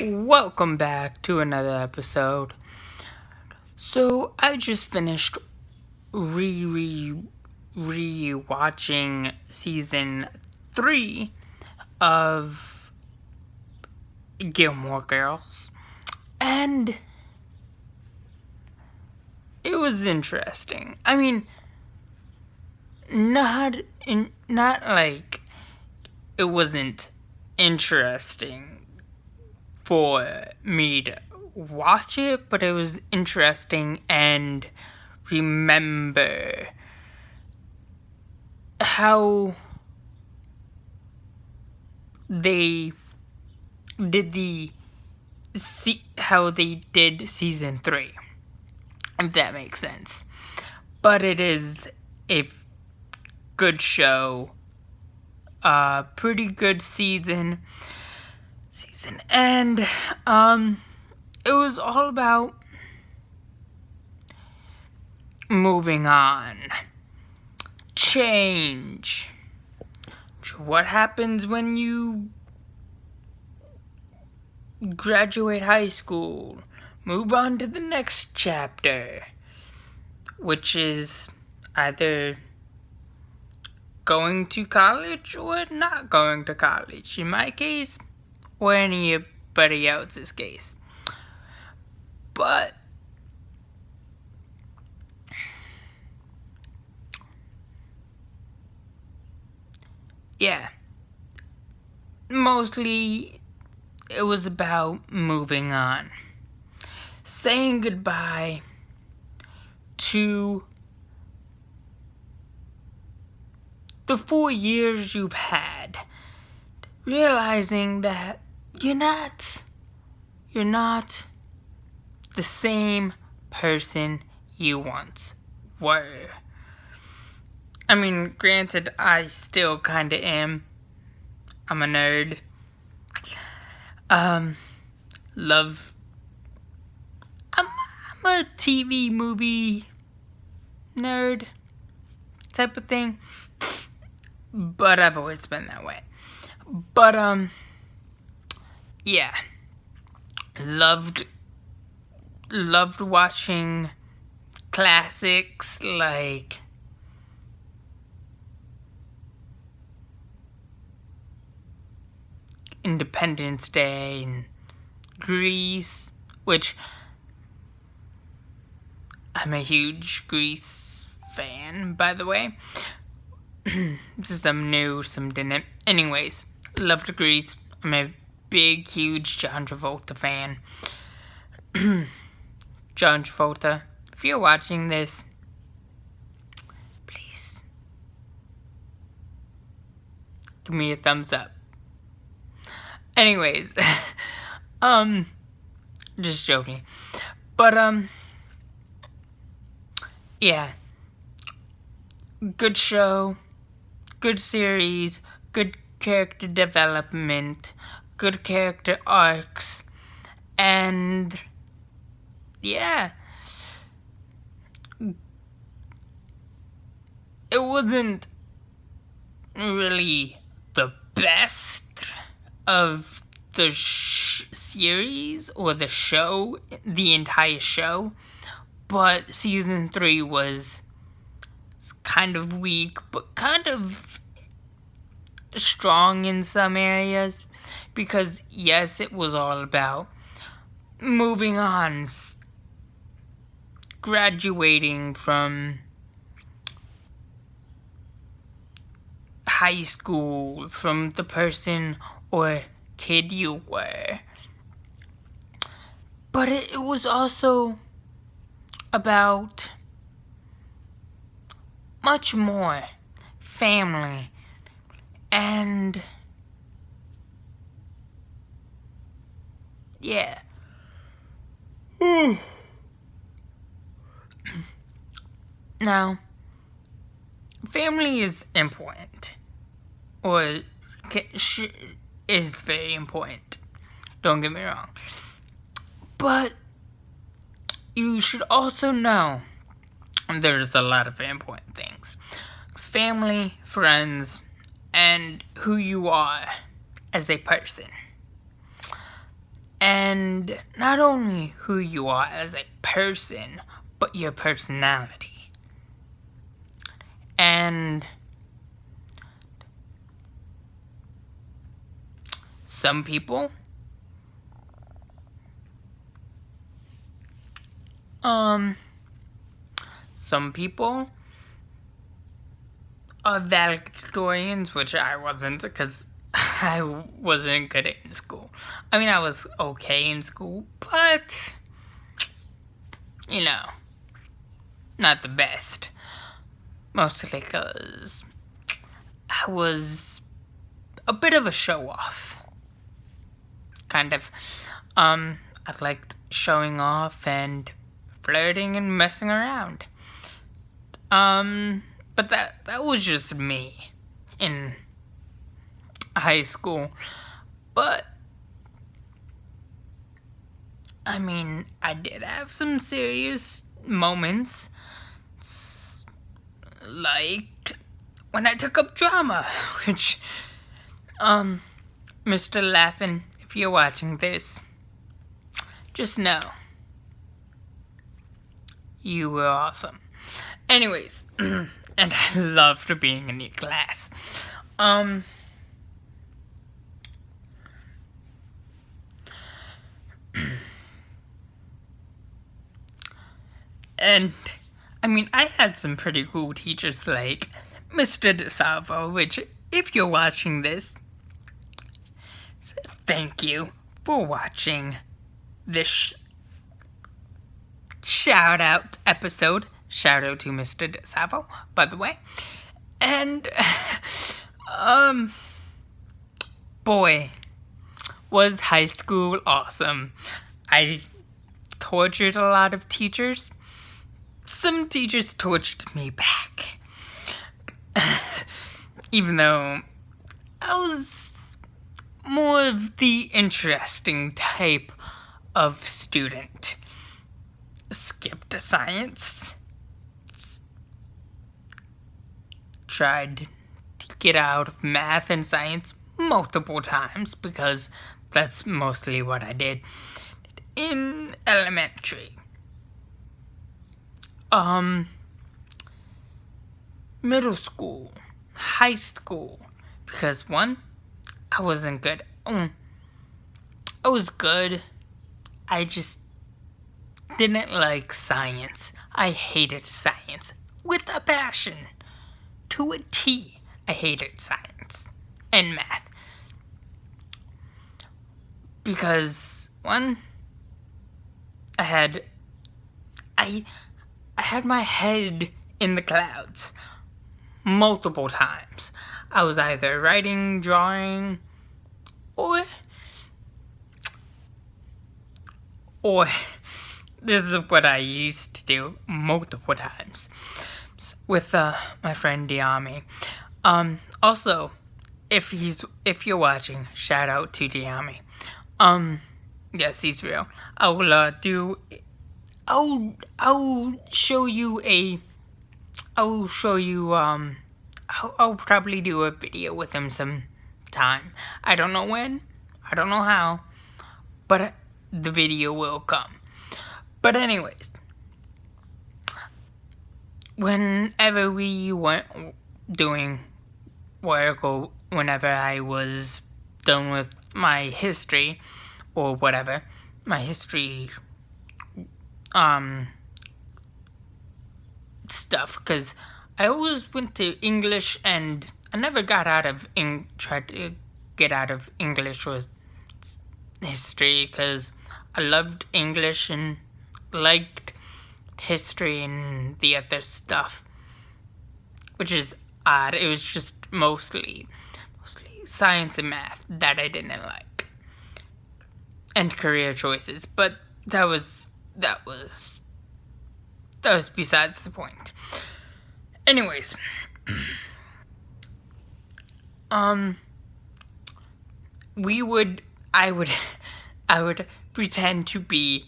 Welcome back to another episode. So I just finished watching season 3 of Gilmore Girls, and it was interesting. I mean, not like it wasn't interesting for me to watch it, but it was interesting and remember how they did season 3, if that makes sense. But it is a good show, a pretty good season, and it was all about moving on, change. What happens when you graduate high school, move on to the next chapter, which is either going to college or not going to college, in my case, or anybody else's case. But yeah, mostly it was about moving on, saying goodbye to the 4 years you've had, realizing that you're not the same person you once were. I mean, granted, I still kinda am. I'm a nerd. Love. I'm a TV movie nerd type of thing. But I've always been that way. But, yeah. Loved watching classics like Independence Day and Grease, which I'm a huge Grease fan, by the way. Some knew, some didn't. Anyways, loved Grease. I'm a big, huge John Travolta fan. John Travolta, if you're watching this, please give me a thumbs up. Anyways, just joking. But, yeah. Good show, good series, good character development, good character arcs, and yeah. It wasn't really the best of the series or the show, the entire show, but season 3 was kind of weak, but kind of strong in some areas, because yes, it was all about moving on, graduating from high school, from the person or kid you were. But it was also about much more family and yeah. Now, family is important, or is very important. Don't get me wrong. But you should also know there's a lot of important things. It's family, friends, and who you are as a person. And not only who you are as a person, but your personality. And some people, are valedictorians, which I wasn't, because I wasn't good in school. I mean, I was okay in school, but, not the best. Mostly because I was a bit of a show-off. Kind of. I liked showing off and flirting and messing around. But that was just me in high school. But I mean, I did have some serious moments, like when I took up drama, which, Mr. Laughin, if you're watching this, just know you were awesome. Anyways, and I loved being in your class. And, I mean, I had some pretty cool teachers like Mr. DeSalvo, which, if you're watching this, thank you for watching this shout-out episode. Shout-out to Mr. DeSalvo, by the way. And, boy, was high school awesome. I tortured a lot of teachers. Some teachers tortured me back. Even though I was more of the interesting type of student. Skipped science. Tried to get out of math and science multiple times because that's mostly what I did in elementary. Middle school, high school, because one, I wasn't good. I was good. I just didn't like science. I hated science with a passion. To a T, I hated science and math. Because, one, I had my head in the clouds multiple times. I was either writing, drawing, or this is what I used to do multiple times with my friend Diami. Also, if you're watching, shout out to Diami. Yes, he's real. I'll probably do a video with him sometime. I don't know when, I don't know how, but the video will come. But anyways, whenever we went doing work or whenever I was done with my history or whatever, my history stuff, because I always went to English and I never got out of tried to get out of English or history because I loved English and liked history and the other stuff, which is odd. It was just mostly science and math that I didn't like, and career choices, but that was besides the point. Anyways, I would pretend to be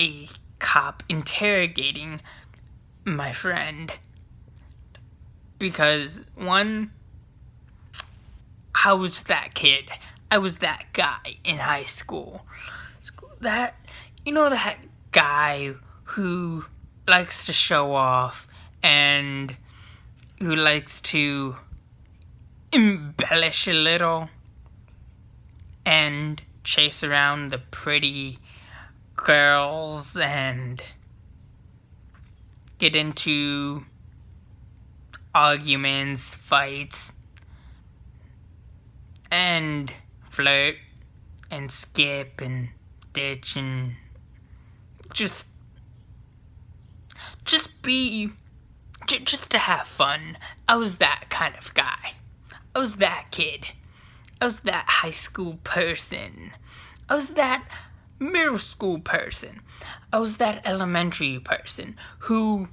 a cop interrogating my friend because, one, I was that kid. I was that guy in high school. That guy who likes to show off and who likes to embellish a little and chase around the pretty girls and get into arguments, fights, and flirt and skip and ditch and just to have fun. I was that kind of guy. I was that kid. I was that high school person. I was that middle school person. I was that elementary person who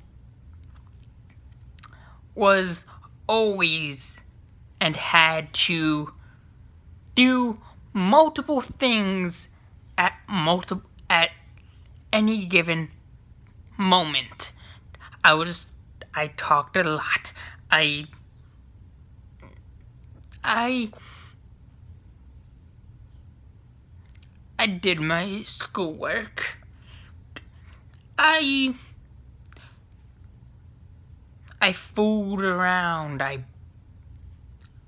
was always and had to do multiple things at any given moment. I talked a lot. I did my schoolwork. I fooled around.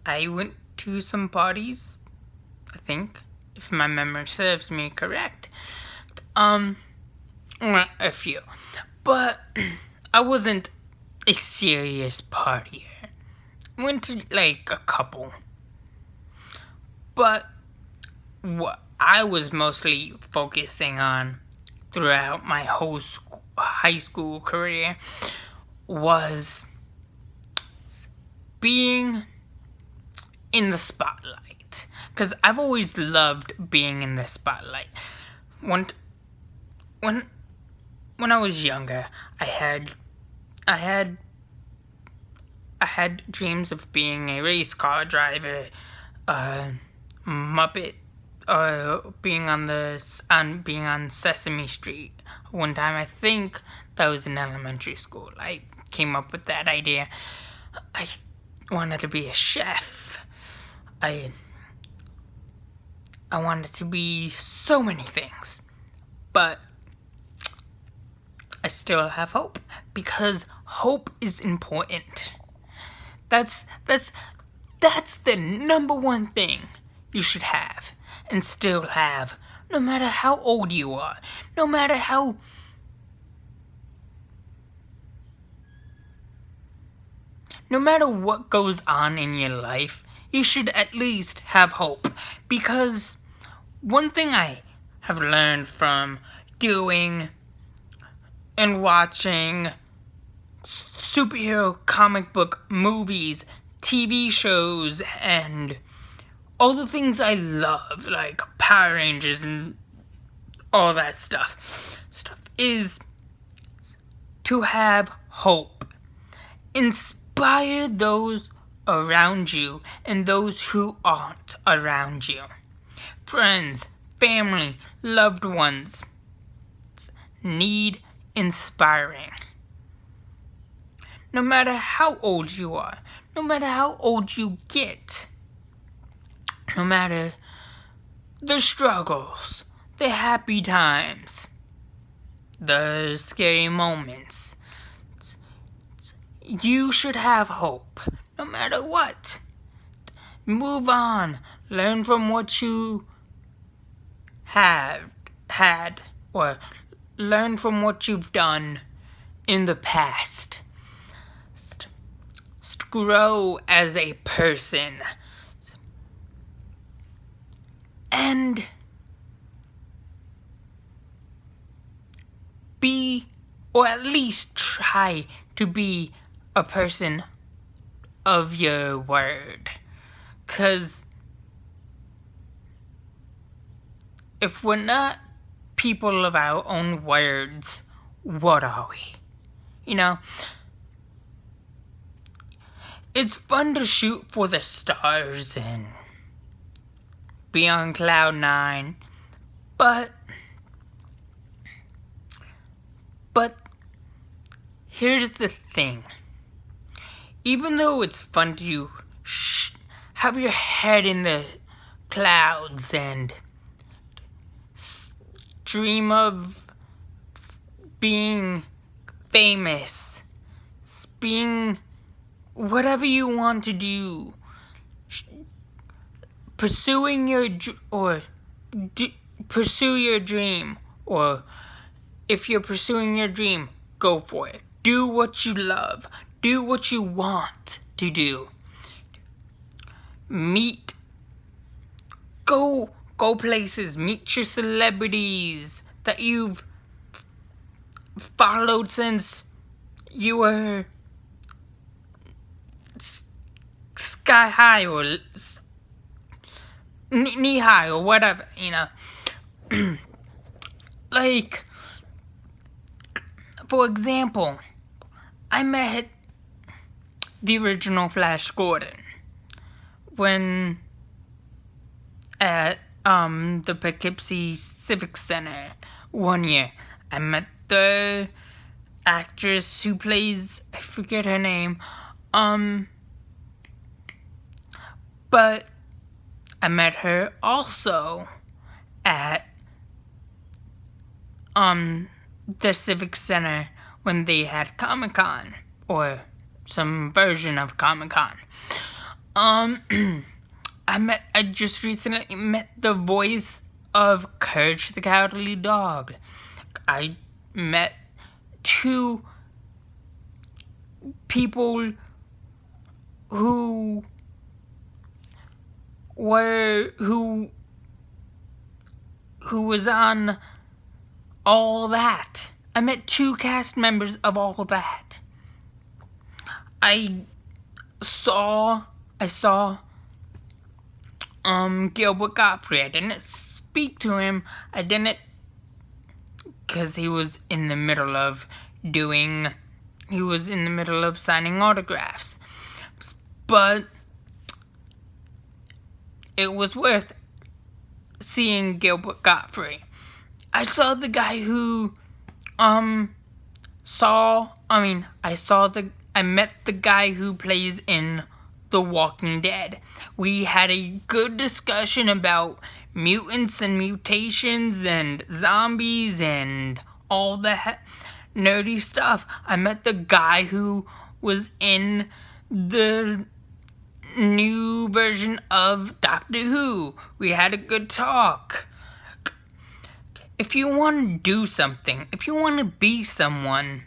I went to some parties, I think, if my memory serves me correct. A few. But I wasn't a serious partier. I went to like a couple. But what I was mostly focusing on throughout my whole high school career was being in the spotlight. Because I've always loved being in the spotlight. When I was younger, I had dreams of being a race car driver, Muppet, being on Sesame Street. One time, I think that was in elementary school. I came up with that idea. I wanted to be a chef. I wanted to be so many things, but I still have hope because hope is important. That's the number one thing you should have and still have, no matter how old you are, no matter what goes on in your life, you should at least have hope. Because one thing I have learned from doing and watching superhero comic book movies, TV shows, and all the things I love, like Power Rangers and all that stuff is to have hope. Inspire those around you and those who aren't around you. Friends, family, loved ones need inspiring. No matter how old you are, no matter how old you get, no matter the struggles, the happy times, the scary moments, you should have hope, no matter what. Move on, learn from what you have had, or learn from what you've done in the past. Grow as a person. And be, or at least try to be, a person of your word. 'Cause if we're not people of our own words, what are we? It's fun to shoot for the stars and be on cloud 9, but here's the thing. Even though it's fun to have your head in the clouds and dream of being famous, being whatever you want to do, pursuing your pursue your dream, or if you're pursuing your dream, go for it. Do what you love. Do what you want to do. Go places. Meet your celebrities that you've followed since you were sky high or knee high or whatever, like, for example, I met the original Flash Gordon when at the Poughkeepsie Civic Center one year. I met the actress who plays, I forget her name, but I met her also at the Civic Center when they had Comic-Con, or some version of Comic-Con. I just recently met the voice of Courage the Cowardly Dog. I met 2 people who was on All That. I met 2 cast members of All That. I saw Gilbert Godfrey. I didn't speak to him. I didn't, because he was in the middle of signing autographs. But it was worth seeing Gilbert Godfrey. I saw the guy who I met the guy who plays in The Walking Dead. We had a good discussion about mutants and mutations and zombies and all that nerdy stuff. I met the guy who was in the new version of Doctor Who. We had a good talk. If you want to do something, if you want to be someone,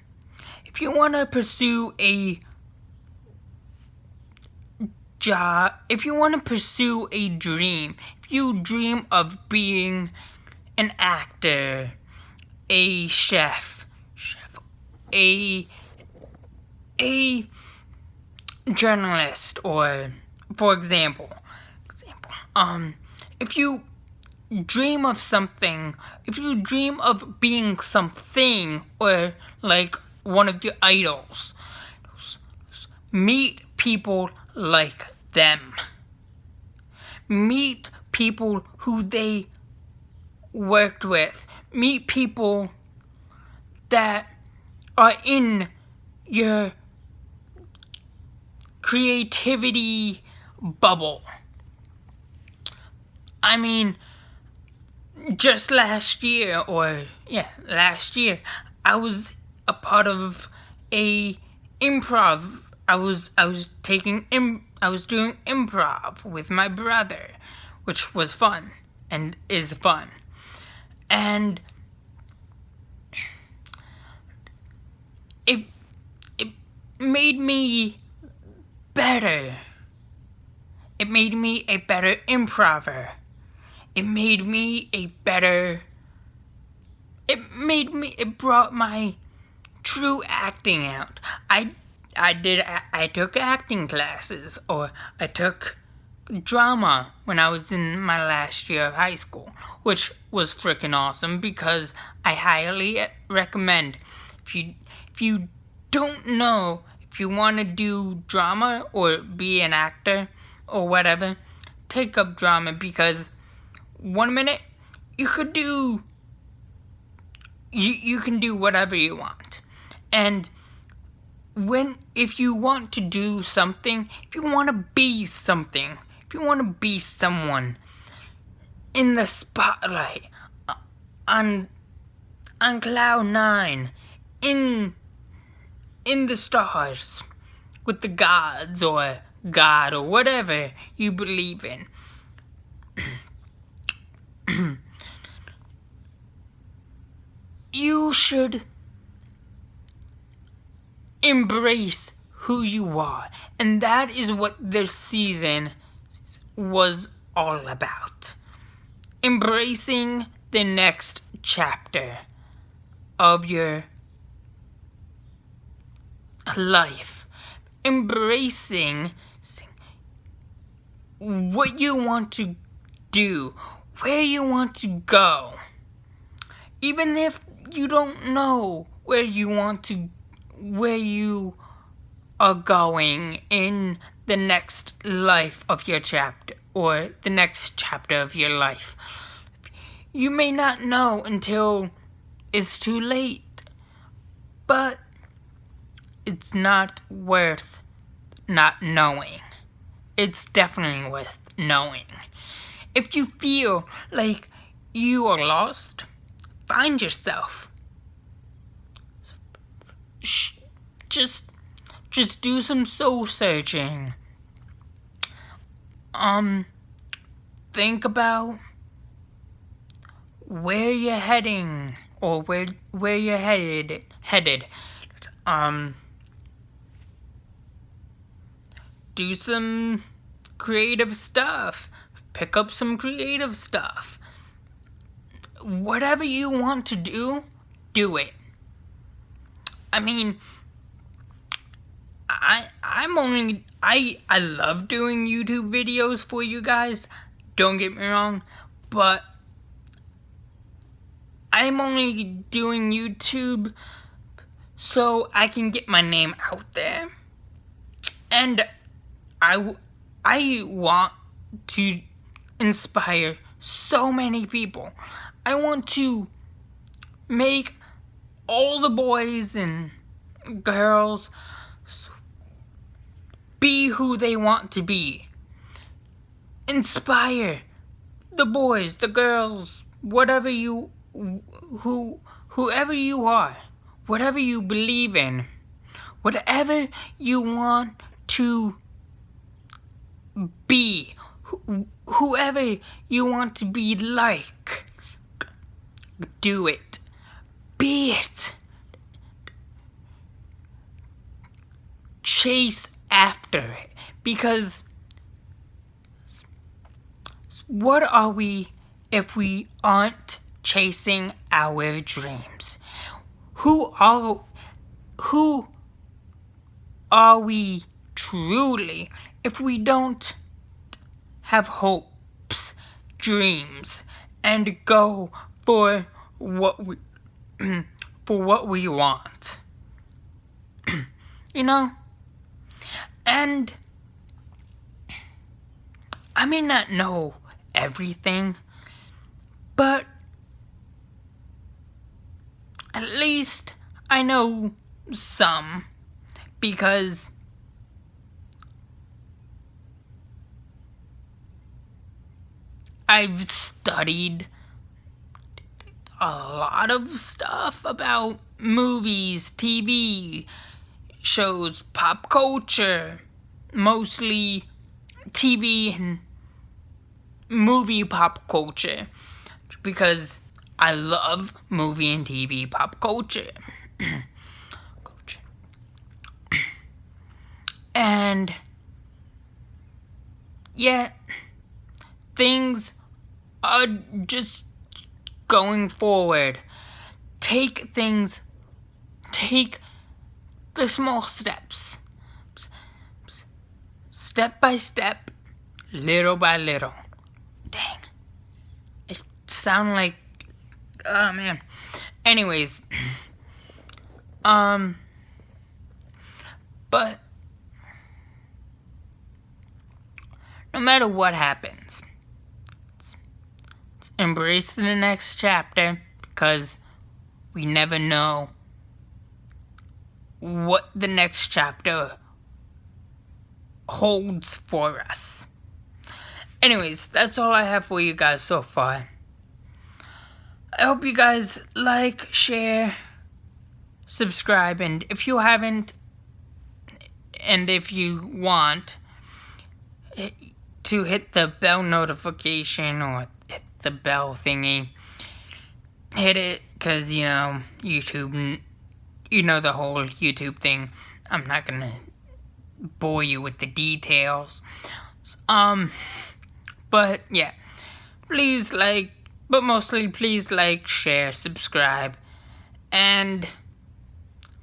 if you want to pursue a job, if you want to pursue a dream, if you dream of being an actor, a chef, a journalist, or for example, if you dream of something, if you dream of being something, or like one of your idols, meet people like them. Meet people who they worked with. Meet people that are in your creativity bubble. I mean, just last year, I was a part of a improv. I was doing improv with my brother, which was fun and is fun. And it made me better. It made me a better improver. It brought my true acting out. I took acting classes, or I took drama when I was in my last year of high school, which was freaking awesome, because I highly recommend, if you don't know if you want to do drama or be an actor or whatever, take up drama, because 1 minute you can do whatever you want. And if you want to do something, if you want to be something, if you want to be someone, in the spotlight, on cloud nine, in the stars, with the gods or God or whatever you believe in. You should embrace who you are, and that is what this season was all about. Embracing the next chapter of your life. Embracing what you want to do, where you want to go. Even if you don't know where you are going in the next life of your chapter, or the next chapter of your life. You may not know until it's too late, but it's not worth not knowing. It's definitely worth knowing. If you feel like you are lost, find yourself. Just do some soul searching. Think about where you're heading, or where you're headed. Do some creative stuff. Pick up some creative stuff. Whatever you want to do, do it. I mean, I love doing YouTube videos for you guys. Don't get me wrong, but I'm only doing YouTube so I can get my name out there. And I want to inspire so many people. I want to make all the boys and girls be who they want to be. Inspire the boys, the girls, whoever you are, whatever you believe in, whatever you want to be, whoever you want to be like, do it. Be it. Chase after it. Because what are we if we aren't chasing our dreams? Who are we truly if we don't have hopes, dreams, and go for what we want? You know? And I may not know everything, but at least I know some, because I've studied a lot of stuff about movies, TV shows, pop culture, mostly TV and movie pop culture, because I love movie and TV pop culture. And yeah, things are just going forward. Take the small steps. Step by step, little by little. Dang. It sound like, oh man. Anyways, but no matter what happens, let's embrace the next chapter, because we never know what the next chapter holds for us. Anyways, that's all I have for you guys so far. I hope you guys like, share, subscribe, and if you haven't, and if you want to hit the bell notification or hit the bell thingy, hit it, because, YouTube, the whole YouTube thing. I'm not gonna bore you with the details. But yeah, please but mostly please share, subscribe, and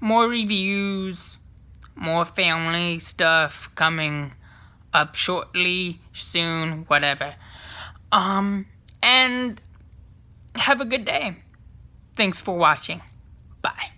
more reviews, more family stuff coming up shortly, soon, whatever. And have a good day. Thanks for watching. Bye.